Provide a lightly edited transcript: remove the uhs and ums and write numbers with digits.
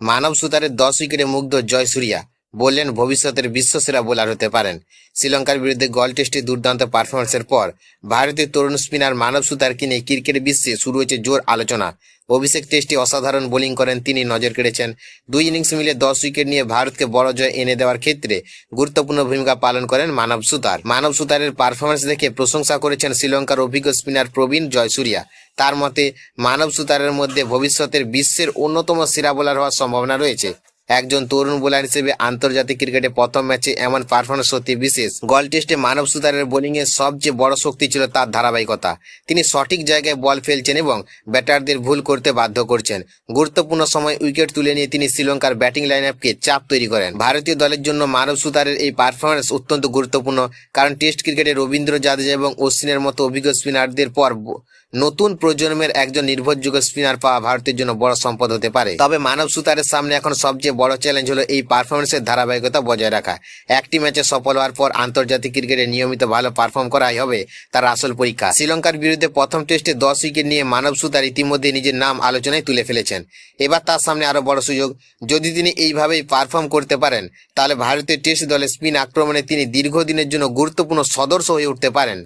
মানব সুতারের 10 উইকেটে মুগ্ধ জয়সূর্যা, বললেন ভবিষ্যতের বিশ্বসেরা বোলার হতে পারেন। শ্রীলঙ্কার বিরুদ্ধে গল টেস্টে দুর্দান্ত পারফরমেন্সের পর ভারতীয় তরুণ স্পিনার মানব সুতারকে নিয়ে ক্রিকেট বিশ্বে শুরু হয়েছে জোর আলোচনা। অভিষেক টেস্টে অসাধারণ বোলিং করেন তিনি, নজর কেড়েছেন। 2 ইনিংস মিলে 10 উইকেট নিয়ে ভারতকে বড় জয় এনে দেওয়ার ক্ষেত্রে গুরুত্বপূর্ণ ভূমিকা পালন করেন মানব সুতার। মানব সুতারের পারফরমেন্স দেখে প্রশংসা করেছেন শ্রীলঙ্কার অভিজ্ঞ স্পিনার প্রবীণ জয়সূর্যা। তার মতে মানব সুতারের মধ্যে ভবিষ্যতের বিশ্বের অন্যতম সেরা বোলার হওয়ার সম্ভাবনা রয়েছে। একজন তরুণ বোলার হিসেবে আন্তর্জাতিক ক্রিকেটে প্রথম ম্যাচে এমন পারফরমেন্স সত্যি বিশেষ। গল টেস্টে মানব সুতারের বোলিংয়ের সবচেয়ে বড় শক্তি ছিল তার ধারাবাহিকতা। তিনি সঠিক জায়গায় বল ফেলছেন এবং ব্যাটারদের ভুল করতে বাধ্য করছেন। গুরুত্বপূর্ণ সময় উইকেট তুলে নিয়ে তিনি শ্রীলঙ্কার ব্যাটিং লাইনআপকে চাপ তৈরি করেন। ভারতীয় দলের জন্য মানব সুতারের এই পারফরমেন্স অত্যন্ত গুরুত্বপূর্ণ, কারণ টেস্ট ক্রিকেটে রবীন্দ্র জাদেজা এবং অশ্বিনের মতো অভিজ্ঞ স্পিনারদের পর নতুন প্রজন্মের একজন নির্ভরযোগ্য স্পিনার পাওয়া ভারতের জন্য বড় সম্পদ হতে পারে। তবে মানব সুতারের সামনে এখন সবচেয়ে বড় চ্যালেঞ্জ হলো এই পারফরমেন্সের ধারাবাহিকতা বজায় রাখা। একটি ম্যাচে সফল হওয়ার পর আন্তর্জাতিক ক্রিকেটে নিয়মিত ভালো পারফর্ম করাই হবে তার আসল পরীক্ষা। শ্রীলঙ্কার বিরুদ্ধে প্রথম টেস্টে 10 উইকেট নিয়ে মানব সুতার ইতিমধ্যে নিজের নাম আলোচনায় তুলে ফেলেছেন। এবার তার সামনে আরো বড় সুযোগ। যদি তিনি এইভাবেই পারফর্ম করতে পারেন, তাহলে ভারতীয় টেস্ট দলের স্পিন আক্রমণে তিনি দীর্ঘদিনের জন্য গুরুত্বপূর্ণ সদস্য হয়ে উঠতে পারেন।